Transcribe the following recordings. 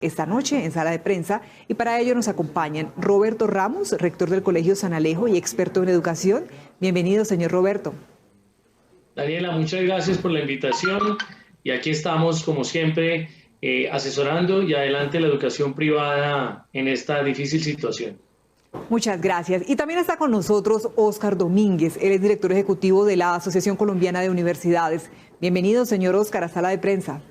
esta noche en sala de prensa y para ello nos acompañan Roberto Ramos, rector del Colegio San Alejo y experto en educación. Bienvenido, señor Roberto. Daniela, muchas gracias por la invitación y aquí estamos como siempre asesorando y adelante la educación privada en esta difícil situación. Muchas gracias. Y también está con nosotros Óscar Domínguez, él es director ejecutivo de la Asociación Colombiana de Universidades. Bienvenido, señor Óscar, a sala de prensa.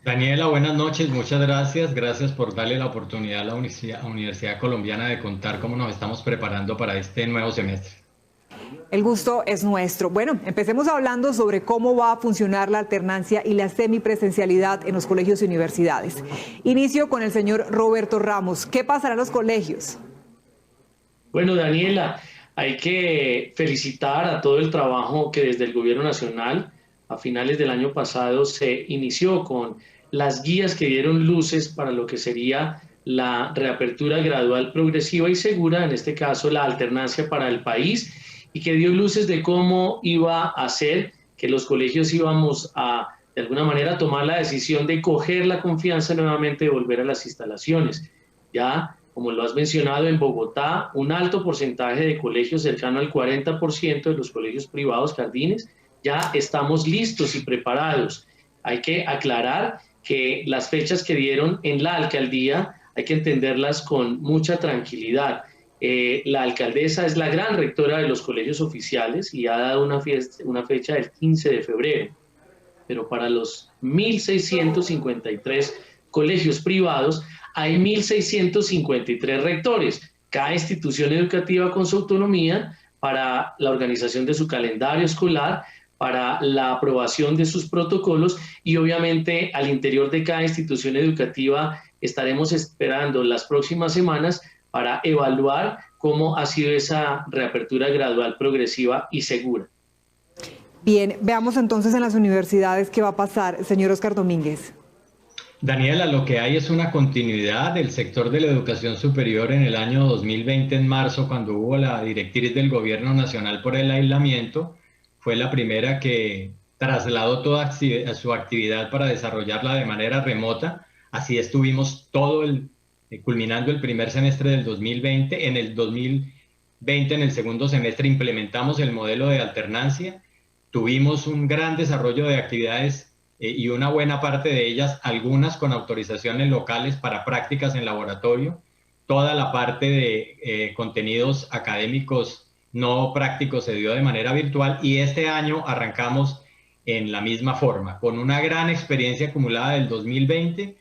Daniela, buenas noches, muchas gracias. Gracias por darle la oportunidad a la Universidad Colombiana de contar cómo nos estamos preparando para este nuevo semestre. El gusto es nuestro. Bueno, empecemos hablando sobre cómo va a funcionar la alternancia y la semipresencialidad en los colegios y universidades. Inicio con el señor Roberto Ramos. ¿Qué pasará en los colegios? Bueno, Daniela, hay que felicitar a todo el trabajo que desde el Gobierno Nacional a finales del año pasado se inició con las guías que dieron luces para lo que sería la reapertura gradual, progresiva y segura, en este caso la alternancia para el país, y que dio luces de cómo iba a hacer que los colegios íbamos a, de alguna manera, tomar la decisión de coger la confianza nuevamente de volver a las instalaciones. Ya, como lo has mencionado, en Bogotá, un alto porcentaje de colegios, cercano al 40% de los colegios privados, jardines, ya estamos listos y preparados. Hay que aclarar que las fechas que dieron en la alcaldía hay que entenderlas con mucha tranquilidad. La alcaldesa es la gran rectora de los colegios oficiales y ha dado una fecha del 15 de febrero. Pero para los 1.653 colegios privados hay 1.653 rectores, cada institución educativa con su autonomía para la organización de su calendario escolar, para la aprobación de sus protocolos y obviamente al interior de cada institución educativa estaremos esperando las próximas semanas para evaluar cómo ha sido esa reapertura gradual, progresiva y segura. Bien, veamos entonces en las universidades qué va a pasar, señor Óscar Domínguez. Daniela, lo que hay es una continuidad del sector de la educación superior en el año 2020, en marzo, cuando hubo la directriz del Gobierno Nacional por el aislamiento. Fue la primera que trasladó toda su actividad para desarrollarla de manera remota. Así estuvimos culminando el primer semestre del 2020. En el 2020, en el segundo semestre, implementamos el modelo de alternancia. Tuvimos un gran desarrollo de actividades y una buena parte de ellas, algunas con autorizaciones locales para prácticas en laboratorio. Toda la parte de contenidos académicos no prácticos se dio de manera virtual y este año arrancamos en la misma forma, con una gran experiencia acumulada del 2020.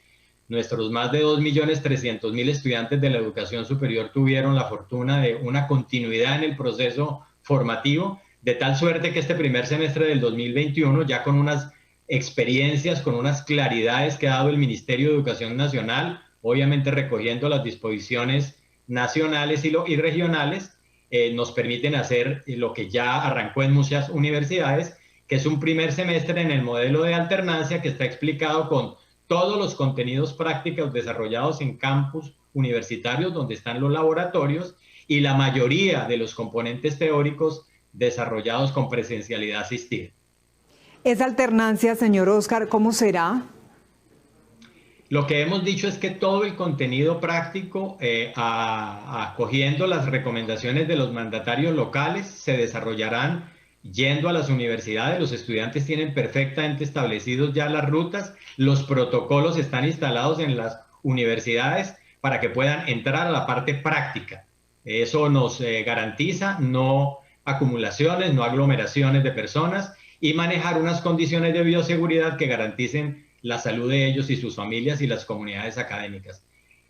Nuestros más de 2.300.000 estudiantes de la educación superior tuvieron la fortuna de una continuidad en el proceso formativo, de tal suerte que este primer semestre del 2021, ya con unas experiencias, con unas claridades que ha dado el Ministerio de Educación Nacional, obviamente recogiendo las disposiciones nacionales y regionales, nos permiten hacer lo que ya arrancó en muchas universidades, que es un primer semestre en el modelo de alternancia que está explicado con todos los contenidos prácticos desarrollados en campus universitarios donde están los laboratorios y la mayoría de los componentes teóricos desarrollados con presencialidad asistida. Esa alternancia, señor Óscar, ¿cómo será? Lo que hemos dicho es que todo el contenido práctico, acogiendo las recomendaciones de los mandatarios locales, se desarrollarán yendo a las universidades. Los estudiantes tienen perfectamente establecidos ya las rutas, los protocolos están instalados en las universidades para que puedan entrar a la parte práctica. Eso nos garantiza no acumulaciones, no aglomeraciones de personas y manejar unas condiciones de bioseguridad que garanticen la salud de ellos y sus familias y las comunidades académicas.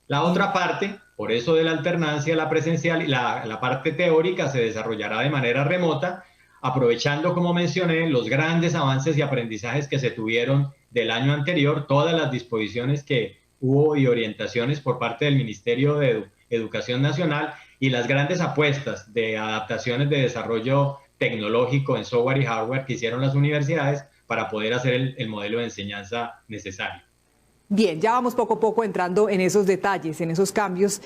La otra parte, por eso de la alternancia, la presencial y la parte teórica se desarrollará de manera remota, aprovechando, como mencioné, los grandes avances y aprendizajes que se tuvieron del año anterior, todas las disposiciones que hubo y orientaciones por parte del Ministerio de Educación Nacional y las grandes apuestas de adaptaciones de desarrollo tecnológico en software y hardware que hicieron las universidades para poder hacer el modelo de enseñanza necesario. Bien, ya vamos poco a poco entrando en esos detalles, en esos cambios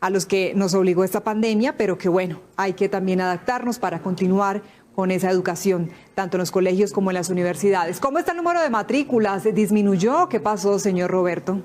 a los que nos obligó esta pandemia, pero que bueno, hay que también adaptarnos para continuar con esa educación, tanto en los colegios como en las universidades. ¿Cómo está el número de matrículas? ¿Disminuyó? ¿Qué pasó, señor Roberto?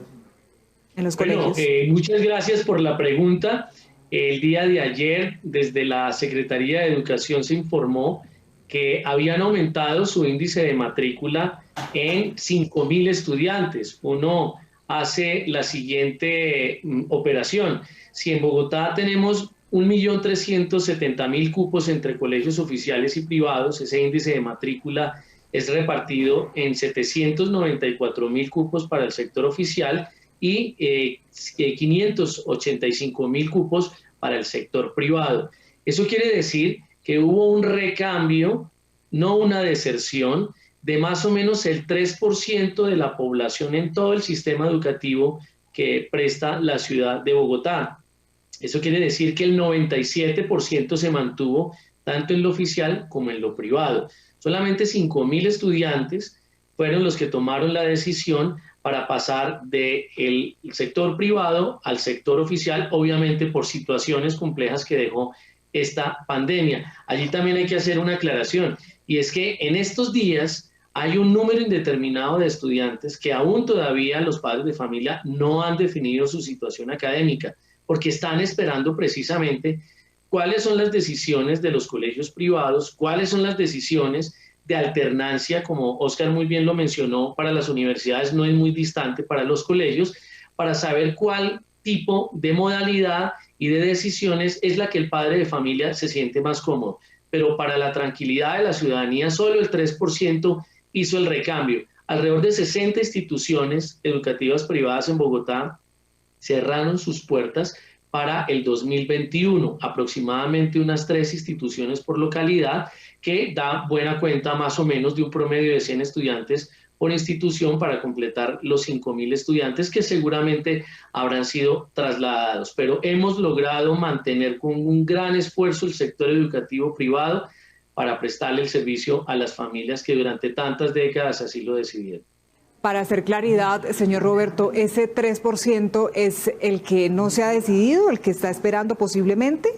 en los colegios? Muchas gracias por la pregunta. El día de ayer, desde la Secretaría de Educación se informó que habían aumentado su índice de matrícula en 5.000 estudiantes. Uno hace la siguiente operación. Si en Bogotá tenemos 1.370.000 cupos entre colegios oficiales y privados, ese índice de matrícula es repartido en 794.000 cupos para el sector oficial y 585.000 cupos para el sector privado. Eso quiere decir que hubo un recambio, no una deserción, de más o menos el 3% de la población en todo el sistema educativo que presta la ciudad de Bogotá. Eso quiere decir que el 97% se mantuvo tanto en lo oficial como en lo privado. Solamente 5.000 estudiantes fueron los que tomaron la decisión para pasar del sector privado al sector oficial, obviamente por situaciones complejas que dejó esta pandemia. Allí también hay que hacer una aclaración, y es que en estos días hay un número indeterminado de estudiantes que aún todavía los padres de familia no han definido su situación académica, porque están esperando precisamente cuáles son las decisiones de los colegios privados, cuáles son las decisiones de alternancia, como Óscar muy bien lo mencionó, para las universidades no es muy distante para los colegios, para saber cuál tipo de modalidad y de decisiones es la que el padre de familia se siente más cómodo. Pero para la tranquilidad de la ciudadanía, solo el 3% hizo el recambio. Alrededor de 60 instituciones educativas privadas en Bogotá cerraron sus puertas para el 2021, aproximadamente unas 3 instituciones por localidad, que da buena cuenta más o menos de un promedio de 100 estudiantes por institución para completar los 5.000 estudiantes que seguramente habrán sido trasladados. Pero hemos logrado mantener con un gran esfuerzo el sector educativo privado para prestarle el servicio a las familias que durante tantas décadas así lo decidieron. Para hacer claridad, señor Roberto, ¿ese 3% es el que no se ha decidido, el que está esperando posiblemente?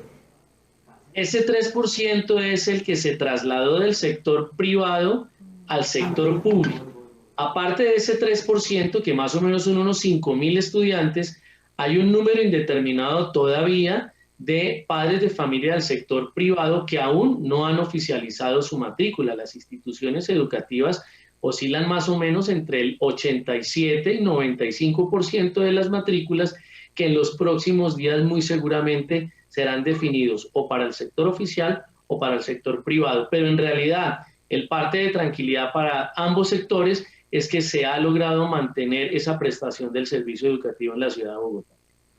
Ese 3% es el que se trasladó del sector privado al sector público. Aparte de ese 3%, que más o menos son unos 5.000 estudiantes, hay un número indeterminado todavía de padres de familia del sector privado que aún no han oficializado su matrícula. Las instituciones educativas oscilan más o menos entre el 87 y 95% de las matrículas que en los próximos días muy seguramente serán definidos o para el sector oficial o para el sector privado. Pero en realidad el parte de tranquilidad para ambos sectores es que se ha logrado mantener esa prestación del servicio educativo en la ciudad de Bogotá.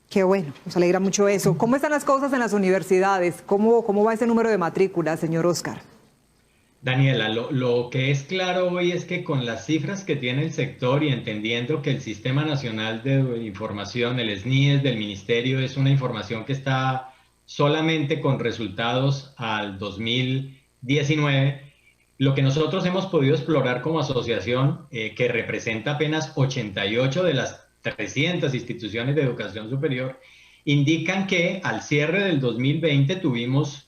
Qué bueno, nos alegra mucho eso. ¿Cómo están las cosas en las universidades? ¿Cómo va ese número de matrículas, señor Óscar? Daniela, lo que es claro hoy es que con las cifras que tiene el sector y entendiendo que el Sistema Nacional de Información, el SNIES del Ministerio, es una información que está solamente con resultados al 2019, lo que nosotros hemos podido explorar como asociación, que representa apenas 88 de las 300 instituciones de educación superior, indican que al cierre del 2020 tuvimos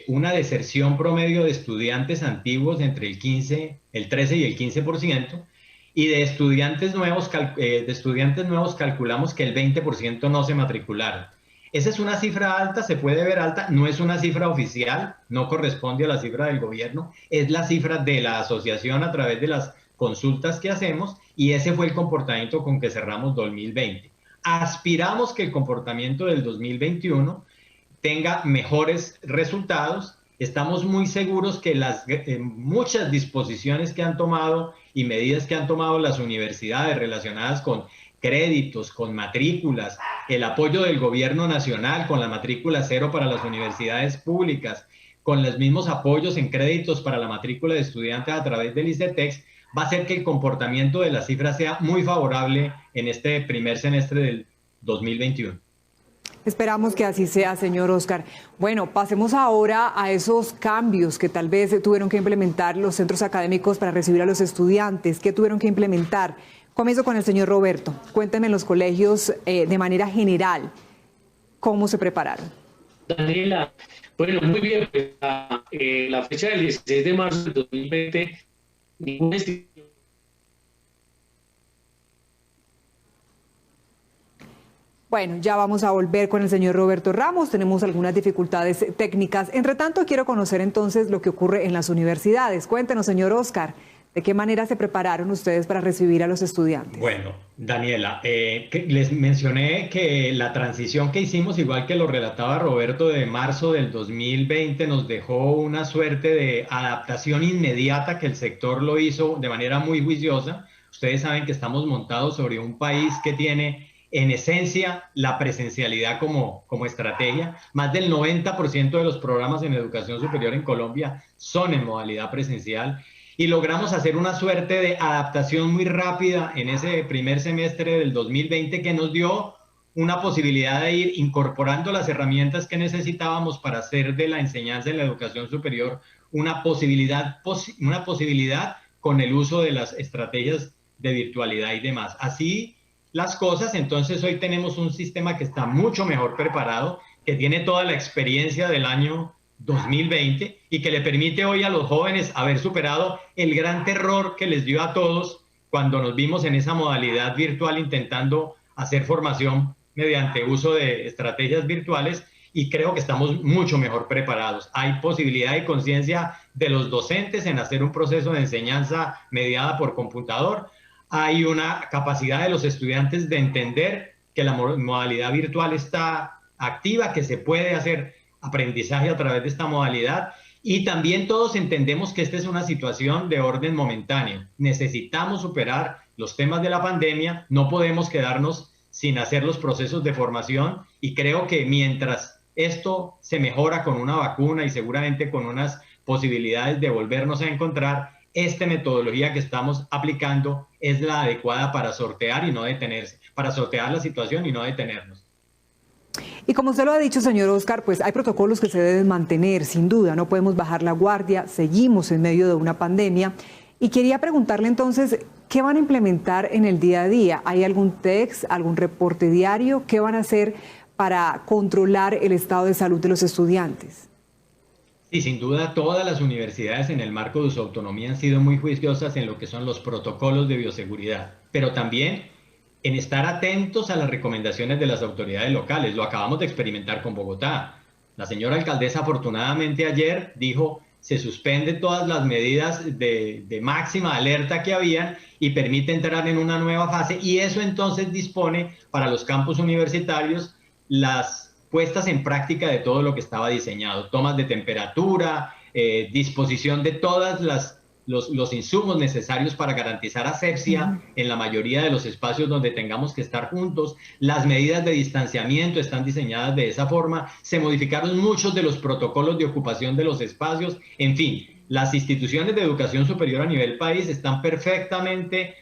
una deserción promedio de estudiantes antiguos entre el 13 y el 15%, y de estudiantes nuevos calculamos que el 20% no se matricularon. Esa es una cifra alta, se puede ver alta, no es una cifra oficial, no corresponde a la cifra del gobierno, es la cifra de la asociación a través de las consultas que hacemos, y ese fue el comportamiento con que cerramos 2020. Aspiramos que el comportamiento del 2021 tenga mejores resultados. Estamos muy seguros que las muchas disposiciones que han tomado y medidas que han tomado las universidades relacionadas con créditos, con matrículas, el apoyo del gobierno nacional con la matrícula cero para las universidades públicas, con los mismos apoyos en créditos para la matrícula de estudiantes a través del ICETEX, va a hacer que el comportamiento de las cifras sea muy favorable en este primer semestre del 2021. Esperamos que así sea, señor Óscar. Bueno, pasemos ahora a esos cambios que tal vez tuvieron que implementar los centros académicos para recibir a los estudiantes. ¿Qué tuvieron que implementar? Comienzo con el señor Roberto. Cuéntenme en los colegios de manera general, ¿cómo se prepararon? Daniela, bueno, muy bien. Pues, la fecha del 16 de marzo del 2020, ninguna institución Bueno, ya vamos a volver con el señor Roberto Ramos. Tenemos algunas dificultades técnicas. Entre tanto, quiero conocer entonces lo que ocurre en las universidades. Cuéntenos, señor Oscar, ¿de qué manera se prepararon ustedes para recibir a los estudiantes? Bueno, Daniela, les mencioné que la transición que hicimos, igual que lo relataba Roberto, de marzo del 2020, nos dejó una suerte de adaptación inmediata que el sector lo hizo de manera muy juiciosa. Ustedes saben que estamos montados sobre un país que tiene en esencia la presencialidad como estrategia. Más del 90% de los programas en educación superior en Colombia son en modalidad presencial y logramos hacer una suerte de adaptación muy rápida en ese primer semestre del 2020 que nos dio una posibilidad de ir incorporando las herramientas que necesitábamos para hacer de la enseñanza en la educación superior una posibilidad con el uso de las estrategias de virtualidad y demás. Así las cosas, entonces hoy tenemos un sistema que está mucho mejor preparado, que tiene toda la experiencia del año 2020 y que le permite hoy a los jóvenes haber superado el gran terror que les dio a todos cuando nos vimos en esa modalidad virtual intentando hacer formación mediante uso de estrategias virtuales, y creo que estamos mucho mejor preparados. Hay posibilidad y conciencia de los docentes en hacer un proceso de enseñanza mediada por computador. Hay una capacidad de los estudiantes de entender que la modalidad virtual está activa, que se puede hacer aprendizaje a través de esta modalidad, y también todos entendemos que esta es una situación de orden momentáneo. Necesitamos superar los temas de la pandemia, no podemos quedarnos sin hacer los procesos de formación, y creo que mientras esto se mejora con una vacuna y seguramente con unas posibilidades de volvernos a encontrar, esta metodología que estamos aplicando es la adecuada para sortear y no detenerse, para sortear la situación y no detenernos. Y como usted lo ha dicho, señor Oscar, pues hay protocolos que se deben mantener, sin duda, no podemos bajar la guardia, seguimos en medio de una pandemia. Y quería preguntarle entonces, ¿qué van a implementar en el día a día? ¿Hay algún text, algún reporte diario? ¿Qué van a hacer para controlar el estado de salud de los estudiantes? Y sin duda todas las universidades en el marco de su autonomía han sido muy juiciosas en lo que son los protocolos de bioseguridad, pero también en estar atentos a las recomendaciones de las autoridades locales. Lo acabamos de experimentar con Bogotá. La señora alcaldesa afortunadamente ayer dijo: se suspenden todas las medidas de máxima alerta que habían y permite entrar en una nueva fase, y eso entonces dispone para los campus universitarios las puestas en práctica de todo lo que estaba diseñado: tomas de temperatura, disposición de todas los insumos necesarios para garantizar asepsia en la mayoría de los espacios donde tengamos que estar juntos. Las medidas de distanciamiento están diseñadas de esa forma. Se modificaron muchos de los protocolos de ocupación de los espacios. En fin, las instituciones de educación superior a nivel país están perfectamente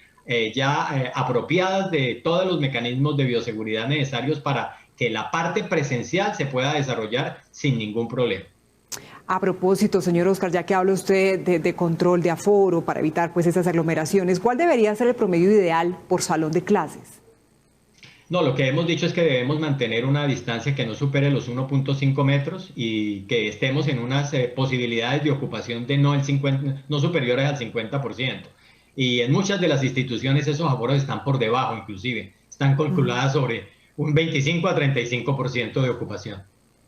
apropiadas de todos los mecanismos de bioseguridad necesarios para que la parte presencial se pueda desarrollar sin ningún problema. A propósito, señor Oscar, ya que habla usted de control de aforo para evitar pues esas aglomeraciones, ¿cuál debería ser el promedio ideal por salón de clases? No, lo que hemos dicho es que debemos mantener una distancia que no supere los 1.5 metros y que estemos en unas posibilidades de ocupación de no superiores al 50%. Y en muchas de las instituciones esos aforos están por debajo, inclusive. Están calculadas sobre un 25 a 35% de ocupación.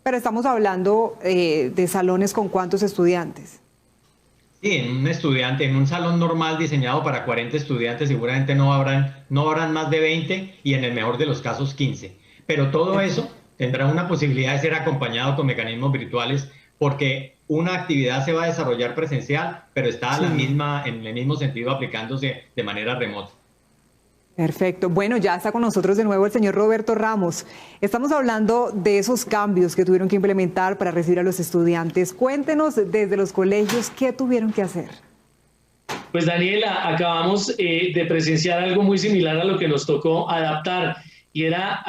Pero estamos hablando de salones con ¿cuántos estudiantes? Sí, en un salón normal diseñado para 40 estudiantes seguramente no habrán más de 20 y en el mejor de los casos 15. Pero todo eso tendrá una posibilidad de ser acompañado con mecanismos virtuales, porque una actividad se va a desarrollar presencial, pero está en el mismo sentido aplicándose de manera remota. Perfecto. Bueno, ya está con nosotros de nuevo el señor Roberto Ramos. Estamos hablando de esos cambios que tuvieron que implementar para recibir a los estudiantes. Cuéntenos desde los colegios qué tuvieron que hacer. Pues Daniela, acabamos de presenciar algo muy similar a lo que nos tocó adaptar, y era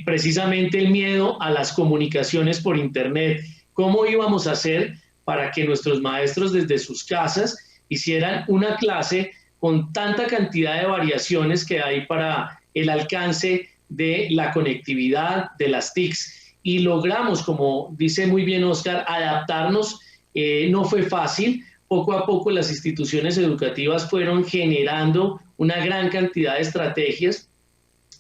precisamente el miedo a las comunicaciones por Internet. ¿Cómo íbamos a hacer para que nuestros maestros desde sus casas hicieran una clase con tanta cantidad de variaciones que hay para el alcance de la conectividad, de las TICs? Y logramos, como dice muy bien Oscar, adaptarnos. No fue fácil. Poco a poco las instituciones educativas fueron generando una gran cantidad de estrategias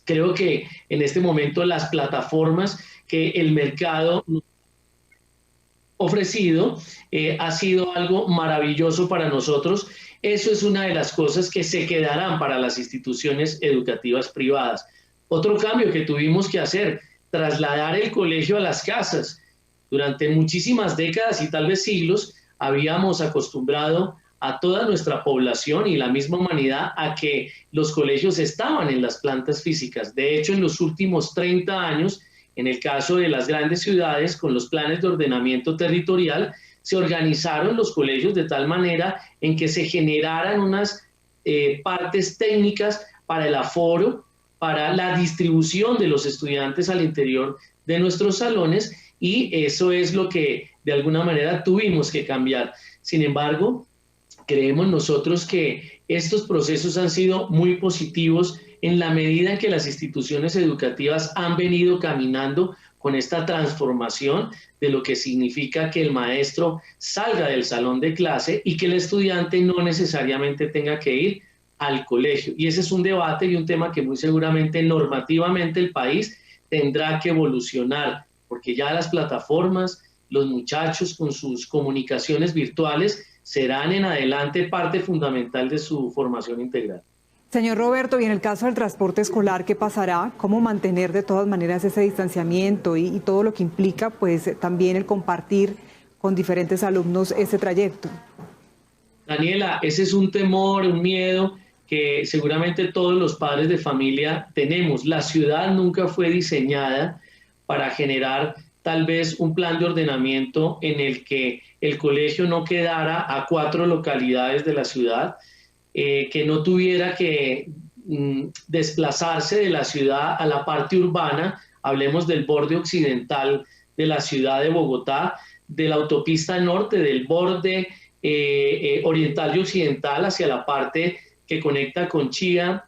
Creo que en este momento las plataformas que el mercado ofrecido ha sido algo maravilloso para nosotros. Eso es una de las cosas que se quedarán para las instituciones educativas privadas. Otro cambio que tuvimos que hacer, trasladar el colegio a las casas. Durante muchísimas décadas y tal vez siglos habíamos acostumbrado a toda nuestra población y la misma humanidad a que los colegios estaban en las plantas físicas. De hecho, en los últimos 30 años, en el caso de las grandes ciudades, con los planes de ordenamiento territorial, se organizaron los colegios de tal manera en que se generaran unas partes técnicas para el aforo, para la distribución de los estudiantes al interior de nuestros salones, y eso es lo que de alguna manera tuvimos que cambiar. Sin embargo, creemos nosotros que estos procesos han sido muy positivos en la medida en que las instituciones educativas han venido caminando con esta transformación de lo que significa que el maestro salga del salón de clase y que el estudiante no necesariamente tenga que ir al colegio. Y ese es un debate y un tema que muy seguramente normativamente el país tendrá que evolucionar, porque ya las plataformas, los muchachos con sus comunicaciones virtuales serán en adelante parte fundamental de su formación integral. Señor Roberto, y en el caso del transporte escolar, ¿qué pasará? ¿Cómo mantener de todas maneras ese distanciamiento y todo lo que implica pues también el compartir con diferentes alumnos ese trayecto? Daniela, ese es un temor, un miedo que seguramente todos los padres de familia tenemos. La ciudad nunca fue diseñada para generar tal vez un plan de ordenamiento en el que el colegio no quedara a 4 localidades de la ciudad, que no tuviera que desplazarse de la ciudad a la parte urbana. Hablemos del borde occidental de la ciudad de Bogotá, de la autopista norte, del borde oriental y occidental hacia la parte que conecta con Chía,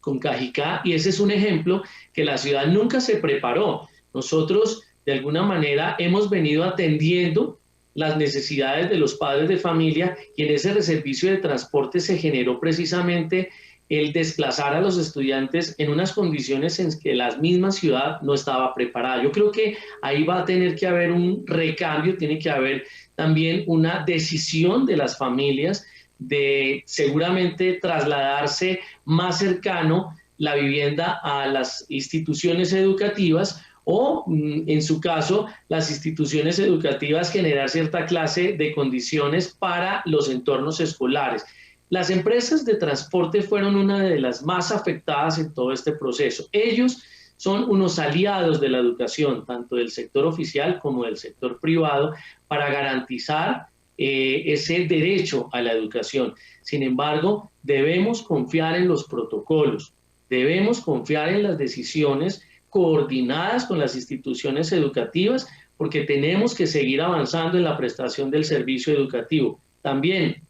con Cajicá, y ese es un ejemplo que la ciudad nunca se preparó. Nosotros, de alguna manera, hemos venido atendiendo las necesidades de los padres de familia, y en ese servicio de transporte se generó precisamente el desplazar a los estudiantes en unas condiciones en que la misma ciudad no estaba preparada. Yo creo que ahí va a tener que haber un recambio, tiene que haber también una decisión de las familias de seguramente trasladarse más cercano la vivienda a las instituciones educativas, o en su caso las instituciones educativas generar cierta clase de condiciones para los entornos escolares. Las empresas de transporte fueron una de las más afectadas en todo este proceso. Ellos son unos aliados de la educación, tanto del sector oficial como del sector privado, para garantizar ese derecho a la educación. Sin embargo, debemos confiar en los protocolos, debemos confiar en las decisiones coordinadas con las instituciones educativas, porque tenemos que seguir avanzando en la prestación del servicio educativo. También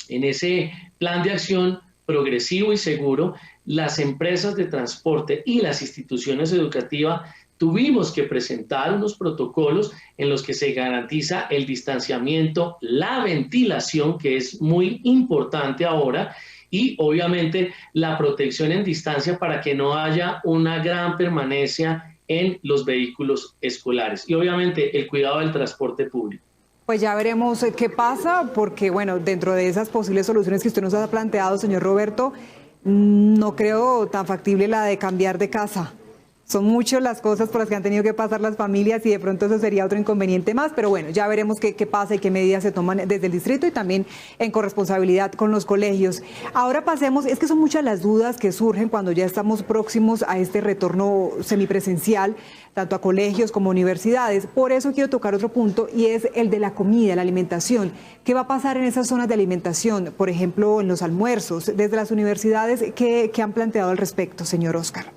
en ese plan de acción progresivo y seguro, las empresas de transporte y las instituciones educativas tuvimos que presentar unos protocolos en los que se garantiza el distanciamiento, la ventilación, que es muy importante ahora, y obviamente la protección en distancia para que no haya una gran permanencia en los vehículos escolares, y obviamente el cuidado del transporte público. Pues ya veremos qué pasa, porque bueno, dentro de esas posibles soluciones que usted nos ha planteado, señor Roberto, no creo tan factible la de cambiar de casa. Son muchas las cosas por las que han tenido que pasar las familias y de pronto eso sería otro inconveniente más, pero bueno, ya veremos qué pasa y qué medidas se toman desde el distrito y también en corresponsabilidad con los colegios. Ahora pasemos, es que son muchas las dudas que surgen cuando ya estamos próximos a este retorno semipresencial, tanto a colegios como a universidades. Por eso quiero tocar otro punto, y es el de la comida, la alimentación. ¿Qué va a pasar en esas zonas de alimentación? Por ejemplo, en los almuerzos. Desde las universidades, ¿qué han planteado al respecto, señor Oscar?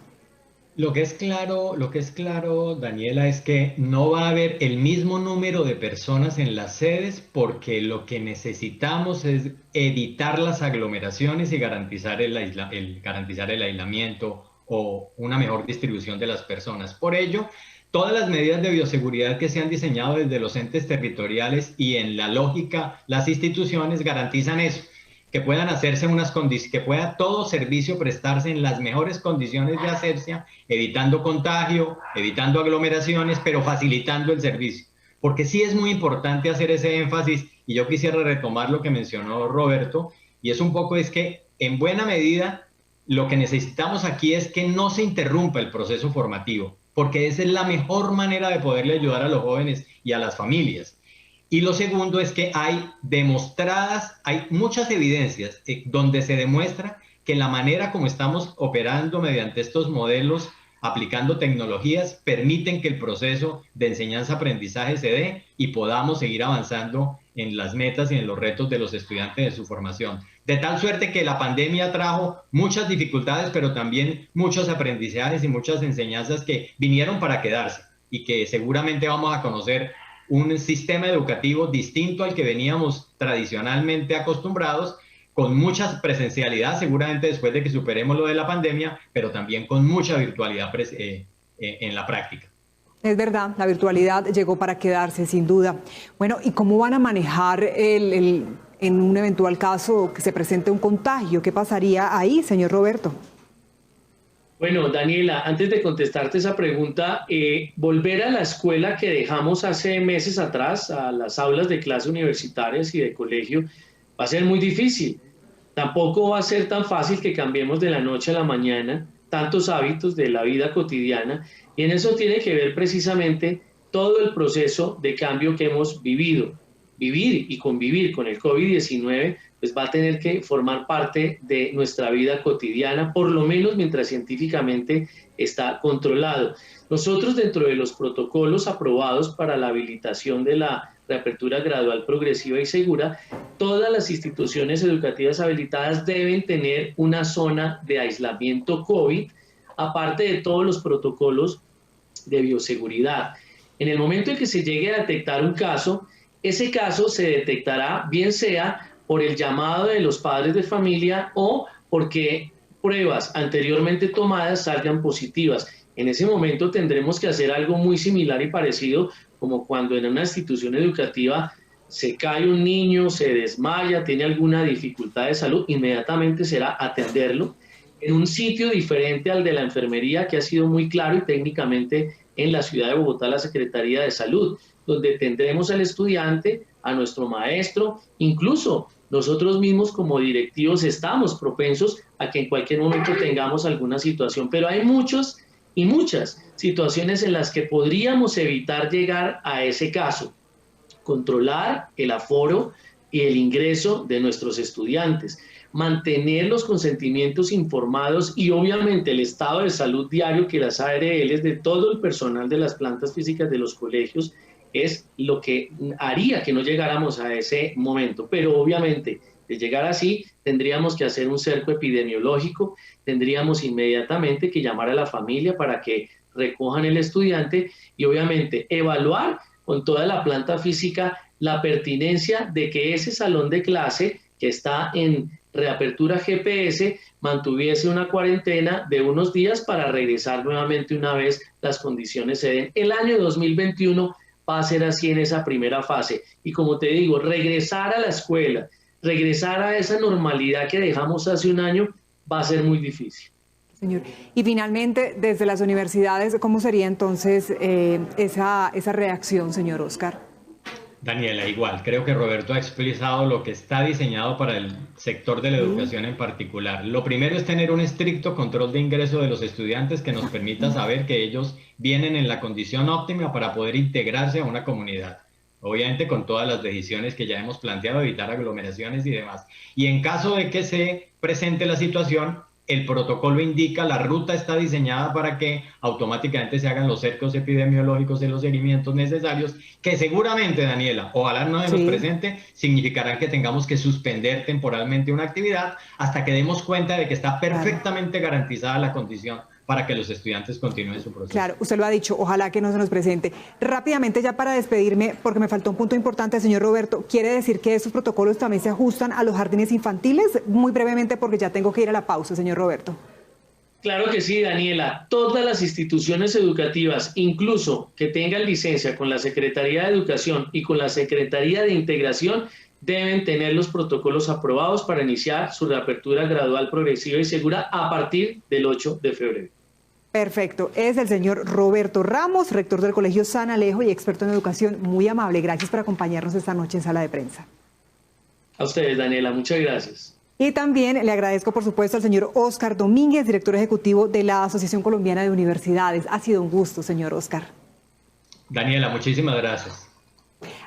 Lo que es claro, Daniela, es que no va a haber el mismo número de personas en las sedes, porque lo que necesitamos es evitar las aglomeraciones y garantizar el aislamiento o una mejor distribución de las personas. Por ello, todas las medidas de bioseguridad que se han diseñado desde los entes territoriales y en la lógica, las instituciones garantizan eso. que puedan hacerse unas condiciones, que pueda todo servicio prestarse en las mejores condiciones de hacerse, evitando contagio, evitando aglomeraciones, pero facilitando el servicio. Porque sí es muy importante hacer ese énfasis, y yo quisiera retomar lo que mencionó Roberto, y es un poco es que en buena medida lo que necesitamos aquí es que no se interrumpa el proceso formativo, porque esa es la mejor manera de poderle ayudar a los jóvenes y a las familias. Y lo segundo es que hay muchas evidencias donde se demuestra que la manera como estamos operando mediante estos modelos, aplicando tecnologías, permiten que el proceso de enseñanza-aprendizaje se dé y podamos seguir avanzando en las metas y en los retos de los estudiantes de su formación. De tal suerte que la pandemia trajo muchas dificultades, pero también muchos aprendizajes y muchas enseñanzas que vinieron para quedarse y que seguramente vamos a conocer un sistema educativo distinto al que veníamos tradicionalmente acostumbrados, con mucha presencialidad seguramente después de que superemos lo de la pandemia, pero también con mucha virtualidad en la práctica. Es verdad, la virtualidad llegó para quedarse, sin duda. Bueno, ¿y cómo van a manejar en un eventual caso que se presente un contagio? ¿Qué pasaría ahí, señor Roberto? Bueno, Daniela, antes de contestarte esa pregunta, volver a la escuela que dejamos hace meses atrás, a las aulas de clases universitarias y de colegio, va a ser muy difícil. Tampoco va a ser tan fácil que cambiemos de la noche a la mañana tantos hábitos de la vida cotidiana, y en eso tiene que ver precisamente todo el proceso de cambio que hemos vivido. Vivir y convivir con el COVID-19 pues va a tener que formar parte de nuestra vida cotidiana, por lo menos mientras científicamente está controlado. Nosotros, dentro de los protocolos aprobados para la habilitación de la reapertura gradual, progresiva y segura, todas las instituciones educativas habilitadas deben tener una zona de aislamiento COVID, aparte de todos los protocolos de bioseguridad. En el momento en que se llegue a detectar un caso, ese caso se detectará bien sea por el llamado de los padres de familia o porque pruebas anteriormente tomadas salgan positivas. En ese momento tendremos que hacer algo muy similar y parecido como cuando en una institución educativa se cae un niño, se desmaya, tiene alguna dificultad de salud, inmediatamente será atenderlo en un sitio diferente al de la enfermería, que ha sido muy claro y técnicamente en la ciudad de Bogotá, la Secretaría de Salud, donde tendremos al estudiante, a nuestro maestro, incluso nosotros mismos como directivos estamos propensos a que en cualquier momento tengamos alguna situación, pero hay muchos y muchas situaciones en las que podríamos evitar llegar a ese caso. Controlar el aforo y el ingreso de nuestros estudiantes, mantener los consentimientos informados y obviamente el estado de salud diario que las ARLs de todo el personal de las plantas físicas de los colegios es lo que haría que no llegáramos a ese momento. Pero obviamente, de llegar así, tendríamos que hacer un cerco epidemiológico, tendríamos inmediatamente que llamar a la familia para que recojan el estudiante y obviamente evaluar con toda la planta física la pertinencia de que ese salón de clase que está en reapertura GPS mantuviese una cuarentena de unos días para regresar nuevamente una vez las condiciones se den. El año 2021 va a ser así en esa primera fase. Y como te digo, regresar a la escuela, regresar a esa normalidad que dejamos hace un año, va a ser muy difícil. Señor, y finalmente, desde las universidades, ¿cómo sería entonces esa reacción, señor Oscar? Daniela, igual, creo que Roberto ha expresado lo que está diseñado para el sector de la educación en particular. Lo primero es tener un estricto control de ingreso de los estudiantes que nos permita saber que ellos vienen en la condición óptima para poder integrarse a una comunidad. Obviamente con todas las decisiones que ya hemos planteado, evitar aglomeraciones y demás. Y en caso de que se presente la situación, el protocolo indica, la ruta está diseñada para que automáticamente se hagan los cercos epidemiológicos y los seguimientos necesarios, que seguramente, Daniela, ojalá no se nos presente, significarán que tengamos que suspender temporalmente una actividad hasta que demos cuenta de que está perfectamente garantizada la condición para que los estudiantes continúen su proceso. Claro, usted lo ha dicho, ojalá que no se nos presente. Rápidamente, ya para despedirme, porque me faltó un punto importante, señor Roberto, ¿quiere decir que esos protocolos también se ajustan a los jardines infantiles? Muy brevemente, porque ya tengo que ir a la pausa, señor Roberto. Claro que sí, Daniela. Todas las instituciones educativas, incluso que tengan licencia con la Secretaría de Educación y con la Secretaría de Integración, deben tener los protocolos aprobados para iniciar su reapertura gradual, progresiva y segura a partir del 8 de febrero. Perfecto. Es el señor Roberto Ramos, rector del Colegio San Alejo y experto en educación. Muy amable. Gracias por acompañarnos esta noche en Sala de Prensa. A ustedes, Daniela. Muchas gracias. Y también le agradezco, por supuesto, al señor Óscar Domínguez, director ejecutivo de la Asociación Colombiana de Universidades. Ha sido un gusto, señor Óscar. Daniela, muchísimas gracias.